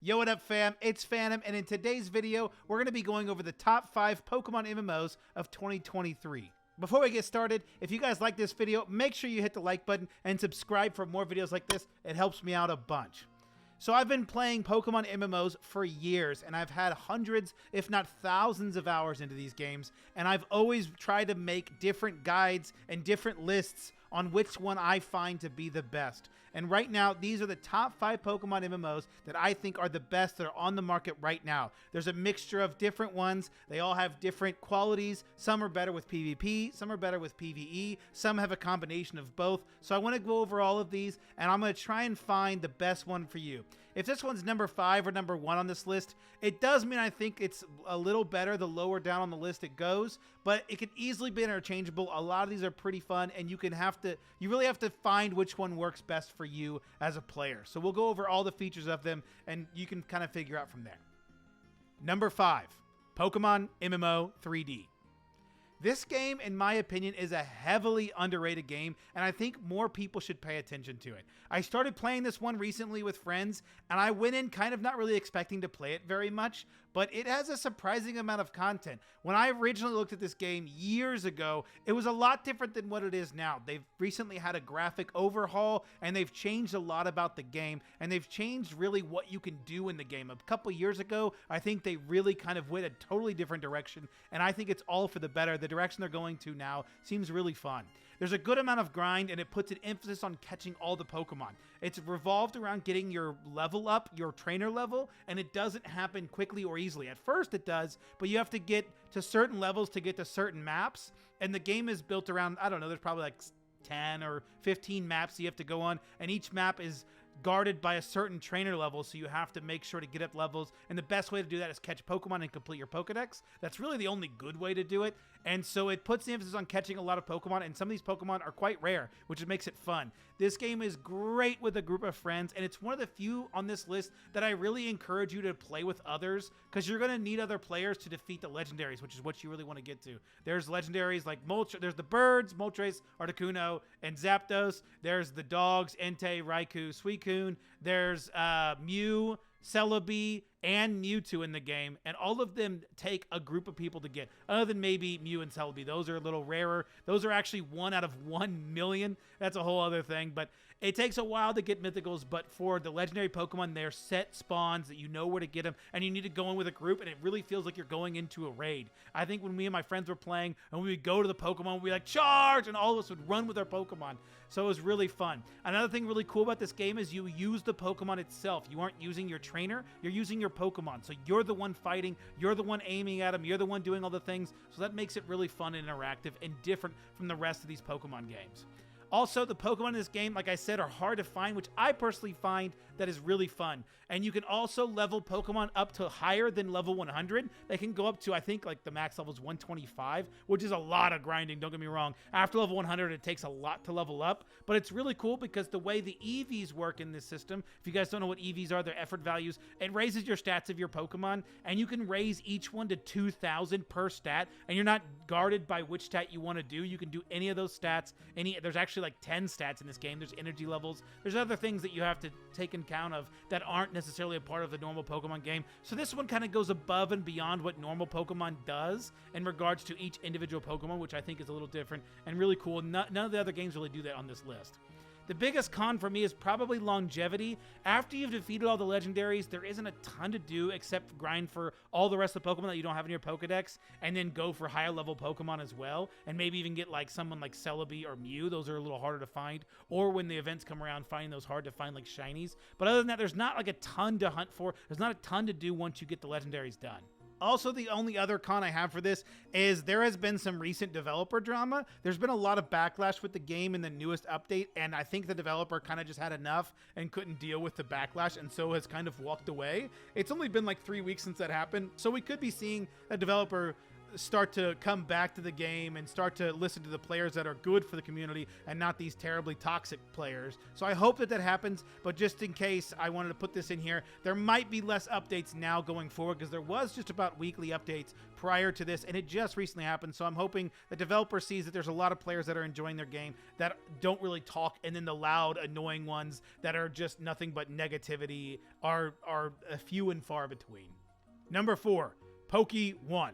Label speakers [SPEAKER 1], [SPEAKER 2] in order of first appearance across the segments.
[SPEAKER 1] Yo, what up fam? It's Phantom, and in today's video, we're going to be going over the top 5 Pokemon MMOs of 2023. Before we get started, if you guys like this video, make sure you hit the like button and subscribe for more videos like this. It helps me out a bunch. So I've been playing Pokemon MMOs for years, and I've had hundreds, if not thousands of hours into these games, and I've always tried to make different guides and different lists on which one I find to be the best. And right now, these are the top 5 Pokemon MMOs that I think are the best that are on the market right now. There's a mixture of different ones. They all have different qualities. Some are better with PvP, some are better with PvE, some have a combination of both. So I want to go over all of these, and I'm going to try and find the best one for you. If this one's number 5 or number 1 on this list, it does mean I think it's a little better the lower down on the list it goes, but it can easily be interchangeable. A lot of these are pretty fun, and you really have to find which one works best for you as a player. So we'll go over all the features of them, and you can kind of figure out from there. Number 5, Pokemon MMO 3D. This game, in my opinion, is a heavily underrated game, and I think more people should pay attention to it. I started playing this one recently with friends, and I went in kind of not really expecting to play it very much, but it has a surprising amount of content. When I originally looked at this game years ago, it was a lot different than what it is now. They've recently had a graphic overhaul, and they've changed a lot about the game, and they've changed really what you can do in the game. A couple years ago, I think they really kind of went a totally different direction, and I think it's all for the better. The direction they're going to now seems really fun. There's a good amount of grind, and it puts an emphasis on catching all the Pokemon. It's revolved around getting your level up, your trainer level, and it doesn't happen quickly or easily. At first it does, but you have to get to certain levels to get to certain maps, and the game is built around, I don't know, there's probably like 10 or 15 maps you have to go on, and each map is guarded by a certain trainer level, so you have to make sure to get up levels, and the best way to do that is catch Pokemon and complete your Pokedex. That's really the only good way to do it, and so it puts the emphasis on catching a lot of Pokemon, and some of these Pokemon are quite rare, which makes it fun. This game is great with a group of friends, and it's one of the few on this list that I really encourage you to play with others, because you're going to need other players to defeat the legendaries, which is what you really want to get to. There's legendaries like there's the birds, Moltres, Articuno, and Zapdos. There's the dogs, Entei, Raikou, Suicune. There's Mew, Celebi, and Mewtwo in the game, and all of them take a group of people to get, other than maybe Mew and Celebi. Those are a little rarer. Those are actually 1 out of 1 million. That's a whole other thing, but it takes a while to get mythicals, but for the legendary Pokemon, they're set spawns that you know where to get them, and you need to go in with a group, and it really feels like you're going into a raid. I think when me and my friends were playing, and we would go to the Pokemon, we'd be like, charge, and all of us would run with our Pokemon, so it was really fun. Another thing really cool about this game is you use the Pokemon itself. You aren't using your trainer, you're using your Pokemon, so you're the one fighting, you're the one aiming at them, you're the one doing all the things, so that makes it really fun and interactive and different from the rest of these Pokemon games. Also, the Pokemon in this game, like I said, are hard to find, which I personally find that is really fun. And you can also level Pokemon up to higher than level 100. They can go up to, I think, like the max level is 125, which is a lot of grinding, don't get me wrong. After level 100, it takes a lot to level up, but it's really cool because the way the EVs work in this system, if you guys don't know what EVs are, they're effort values, it raises your stats of your Pokemon, and you can raise each one to 2,000 per stat, and you're not guarded by which stat you want to do. You can do any of those stats. There's actually like 10 stats in this game. There's energy levels. There's other things that you have to take in account of that aren't necessarily a part of the normal Pokemon game. So this one kind of goes above and beyond what normal Pokemon does in regards to each individual Pokemon, which I think is a little different and really cool. None of the other games really do that on this list. The biggest con for me is probably longevity. After you've defeated all the legendaries, there isn't a ton to do except grind for all the rest of the Pokemon that you don't have in your Pokedex, and then go for higher level Pokemon as well, and maybe even get like someone like Celebi or Mew. Those are a little harder to find, or when the events come around, finding those hard to find like shinies. But other than that, there's not like a ton to hunt for. There's not a ton to do once you get the legendaries done. Also, the only other con I have for this is there has been some recent developer drama. There's been a lot of backlash with the game in the newest update, and I think the developer kind of just had enough and couldn't deal with the backlash, and so has kind of walked away. It's only been like 3 weeks since that happened, so we could be seeing a developer start to come back to the game and start to listen to the players that are good for the community and not these terribly toxic players. So I hope that that happens, but just in case, I wanted to put this in here. There might be less updates now going forward because there was just about weekly updates prior to this, and it just recently happened. So I'm hoping the developer sees that there's a lot of players that are enjoying their game that don't really talk, and then the loud, annoying ones that are just nothing but negativity are a few and far between. Number 4, Pokemon.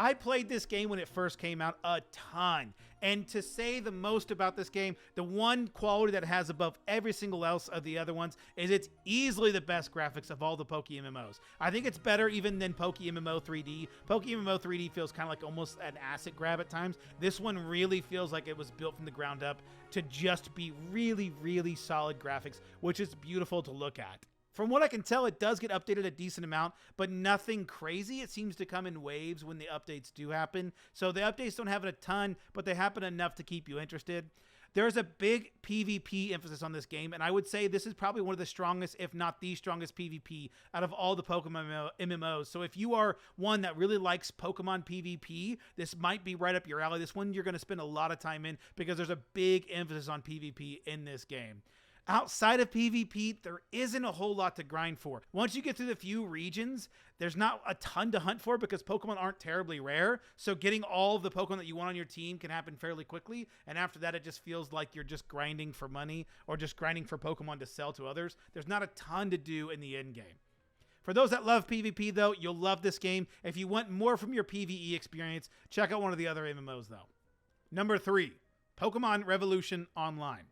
[SPEAKER 1] I played this game when it first came out a ton, and to say the most about this game, the one quality that it has above every single else of the other ones is it's easily the best graphics of all the Pokemon MMOs. I think it's better even than Pokemon MMO 3D. Pokemon MMO 3D feels kind of like almost an acid grab at times. This one really feels like it was built from the ground up to just be really, really solid graphics, which is beautiful to look at. From what I can tell, it does get updated a decent amount, but nothing crazy. It seems to come in waves when the updates do happen. So the updates don't happen a ton, but they happen enough to keep you interested. There's a big PvP emphasis on this game, and I would say this is probably one of the strongest, if not the strongest PvP out of all the Pokemon MMOs. So if you are one that really likes Pokemon PvP, this might be right up your alley. This one you're going to spend a lot of time in because there's a big emphasis on PvP in this game. Outside of PvP, there isn't a whole lot to grind for. Once you get through the few regions, there's not a ton to hunt for because Pokemon aren't terribly rare. So getting all of the Pokemon that you want on your team can happen fairly quickly. And after that, it just feels like you're just grinding for money or just grinding for Pokemon to sell to others. There's not a ton to do in the end game. For those that love PvP, though, you'll love this game. If you want more from your PvE experience, check out one of the other MMOs, though. Number 3, Pokemon Revolution Online.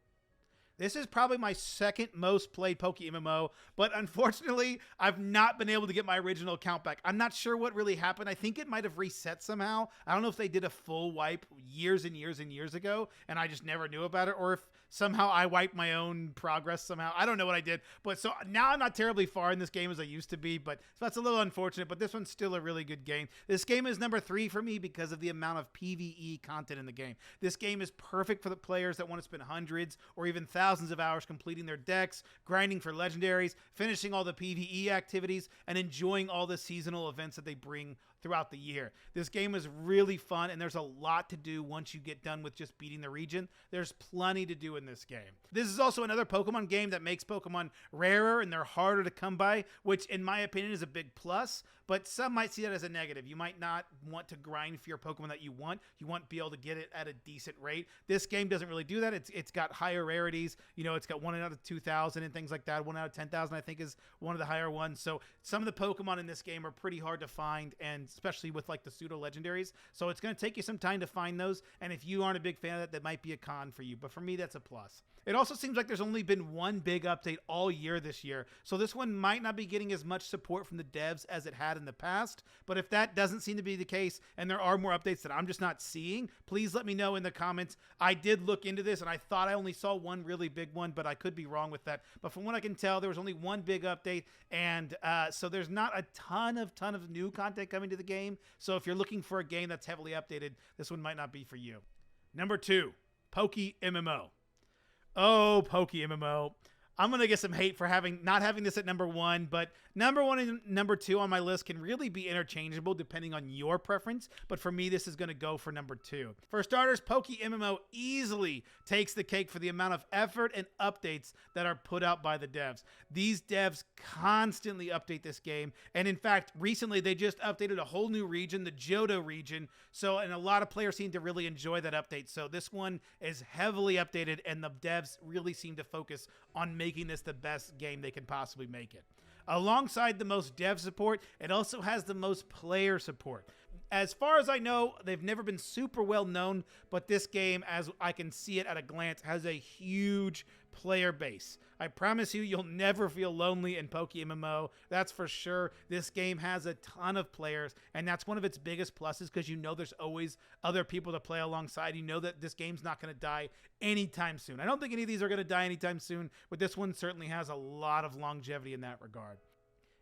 [SPEAKER 1] This is probably my second most played Pokemon MMO, but unfortunately, I've not been able to get my original account back. I'm not sure what really happened. I think it might have reset somehow. I don't know if they did a full wipe years and years and years ago, and I just never knew about it, or if somehow I wiped my own progress somehow. I don't know what I did, but so now I'm not terribly far in this game as I used to be, but so that's a little unfortunate, but this one's still a really good game. This game is number 3 for me because of the amount of PvE content in the game. This game is perfect for the players that want to spend hundreds or even thousands of hours completing their decks, grinding for legendaries, finishing all the PvE activities, and enjoying all the seasonal events that they bring throughout the year. This game is really fun, and there's a lot to do once you get done with just beating the region. There's plenty to do in this game. This is also another Pokemon game that makes Pokemon rarer and they're harder to come by, which in my opinion is a big plus, but some might see that as a negative. You might not want to grind for your Pokemon that you want. You want to be able to get it at a decent rate. This game doesn't really do that. It's got higher rarities. You know, it's got 1 out of 2,000 and things like that. 1 out of 10,000 I think is one of the higher ones. So some of the Pokemon in this game are pretty hard to find, and especially with like the pseudo legendaries. So it's going to take you some time to find those. And if you aren't a big fan of that, that might be a con for you. But for me, that's a plus. It also seems like there's only been one big update all year this year. So this one might not be getting as much support from the devs as it had in the past. But if that doesn't seem to be the case and there are more updates that I'm just not seeing, please let me know in the comments. I did look into this and I thought I only saw one really big one, but I could be wrong with that. But from what I can tell, there was only one big update. And so there's not a ton of new content coming to the game. So if you're looking for a game that's heavily updated, this one might not be for you. Number 2, Pokemon MMO. Oh, Pokemon MMO. I'm going to get some hate for not having this at number 1, but number 1 and number 2 on my list can really be interchangeable depending on your preference, but for me, this is going to go for number 2. For starters, Pokemon MMO easily takes the cake for the amount of effort and updates that are put out by the devs. These devs constantly update this game, and in fact, recently they just updated a whole new region, the Johto region, and a lot of players seem to really enjoy that update, so this one is heavily updated, and the devs really seem to focus on making this the best game they can possibly make it. Alongside the most dev support, it also has the most player support. As far as I know, they've never been super well known, but this game, as I can see it at a glance, has a huge player base. I promise you, you'll never feel lonely in Pokemon MMO. That's for sure. This game has a ton of players, and that's one of its biggest pluses because you know there's always other people to play alongside. You know that this game's not going to die anytime soon. I don't think any of these are going to die anytime soon, but this one certainly has a lot of longevity in that regard.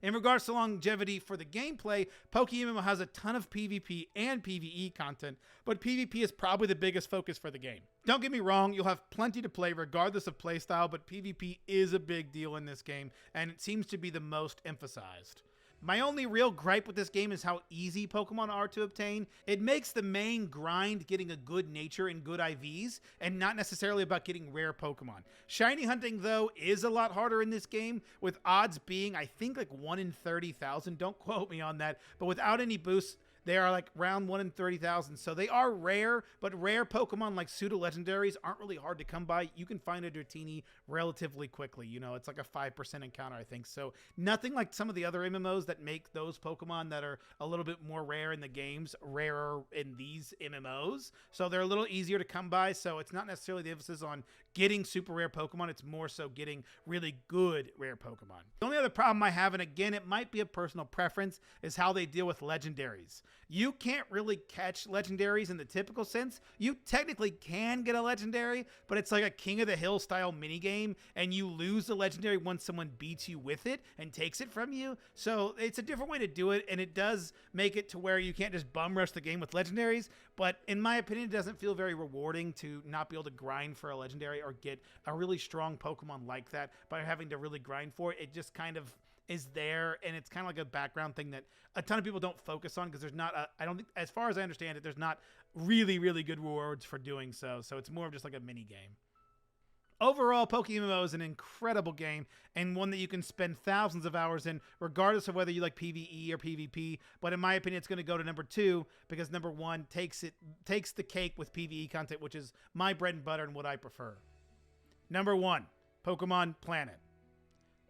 [SPEAKER 1] In regards to longevity for the gameplay, Pokemon MMO has a ton of PvP and PvE content, but PvP is probably the biggest focus for the game. Don't get me wrong, you'll have plenty to play regardless of playstyle, but PvP is a big deal in this game, and it seems to be the most emphasized. My only real gripe with this game is how easy Pokemon are to obtain. It makes the main grind getting a good nature and good IVs, and not necessarily about getting rare Pokemon. Shiny hunting, though, is a lot harder in this game, with odds being, I think, like 1 in 30,000. Don't quote me on that, but without any boosts, they are like around 1 in 30,000. So they are rare, but rare Pokemon like pseudo legendaries aren't really hard to come by. You can find a Dratini relatively quickly. You know, it's like a 5% encounter, I think. So nothing like some of the other MMOs that make those Pokemon that are a little bit more rare in the games rarer in these MMOs. So they're a little easier to come by. So it's not necessarily the emphasis on getting super rare Pokemon. It's more so getting really good rare Pokemon. The only other problem I have, and again, it might be a personal preference, is how they deal with legendaries. You can't really catch legendaries in the typical sense. You technically can get a legendary, but it's like a King of the Hill style minigame, and you lose the legendary once someone beats you with it and takes it from you. So it's a different way to do it, and it does make it to where you can't just bum rush the game with legendaries, but in my opinion, it doesn't feel very rewarding to not be able to grind for a legendary or get a really strong Pokemon like that by having to really grind for it. It just kind of is there, and it's kind of like a background thing that a ton of people don't focus on because there's not I don't think, as far as I understand it, there's not really good rewards for doing so. So it's more of just like a mini game. Overall, Pokemon MMO is an incredible game and one that you can spend thousands of hours in, regardless of whether you like PvE or PvP. But in my opinion, it's going to go to number 2 because number 1 takes the cake with PvE content, which is my bread and butter and what I prefer. Number 1, Pokemon Planet.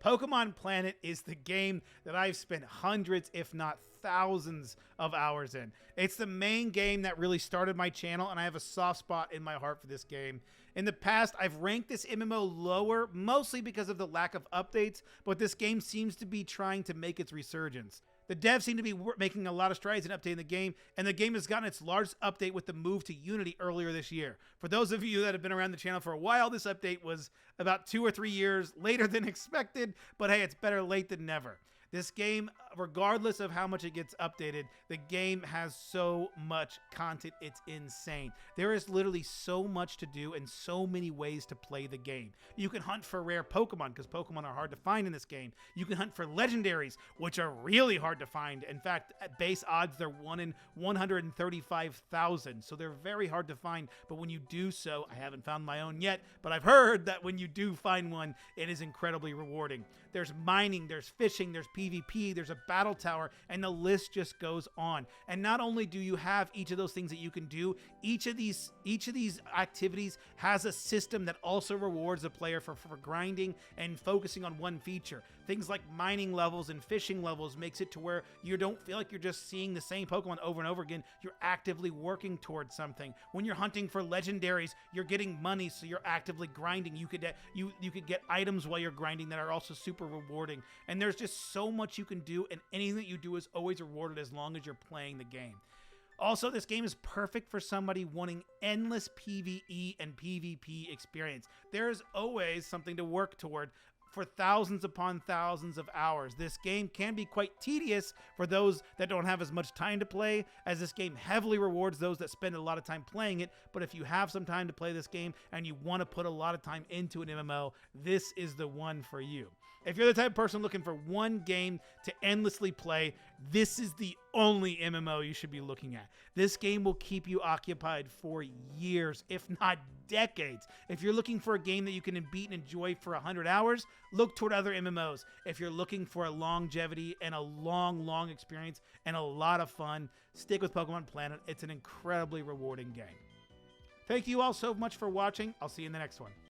[SPEAKER 1] Pokemon Planet is the game that I've spent hundreds, if not thousands of hours in. It's the main game that really started my channel, and I have a soft spot in my heart for this game. In the past, I've ranked this MMO lower, mostly because of the lack of updates, but this game seems to be trying to make its resurgence. The devs seem to be making a lot of strides in updating the game, and the game has gotten its largest update with the move to Unity earlier this year. For those of you that have been around the channel for a while, this update was about 2 or 3 years later than expected, but hey, it's better late than never. This game, regardless of how much it gets updated, the game has so much content, it's insane. There is literally so much to do and so many ways to play the game. You can hunt for rare Pokemon, because Pokemon are hard to find in this game. You can hunt for legendaries, which are really hard to find. In fact, at base odds, they're 1 in 135,000, so they're very hard to find. But when you do so, I haven't found my own yet, but I've heard that when you do find one, it is incredibly rewarding. There's mining, there's fishing, there's PvP, there's a battle tower, and the list just goes on. And not only do you have each of those things that you can do, each of these activities has a system that also rewards the player for grinding and focusing on one feature. Things like mining levels and fishing levels makes it to where you don't feel like you're just seeing the same Pokemon over and over again. You're actively working towards something. When you're hunting for legendaries, you're getting money, so you're actively grinding. You could get items while you're grinding that are also super rewarding. And there's just so much you can do, and anything that you do is always rewarded as long as you're playing the game. Also, this game is perfect for somebody wanting endless PvE and PvP experience. There's always something to work toward for thousands upon thousands of hours. This game can be quite tedious for those that don't have as much time to play, as this game heavily rewards those that spend a lot of time playing it. But if you have some time to play this game and you want to put a lot of time into an MMO, this is the one for you. If you're the type of person looking for one game to endlessly play, this is the only MMO you should be looking at. This game will keep you occupied for years, if not decades. If you're looking for a game that you can beat and enjoy for 100 hours, look toward other MMOs. If you're looking for a longevity and a long experience and a lot of fun, stick with Pokemon Planet. It's an incredibly rewarding game. Thank you all so much for watching. I'll see you in the next one.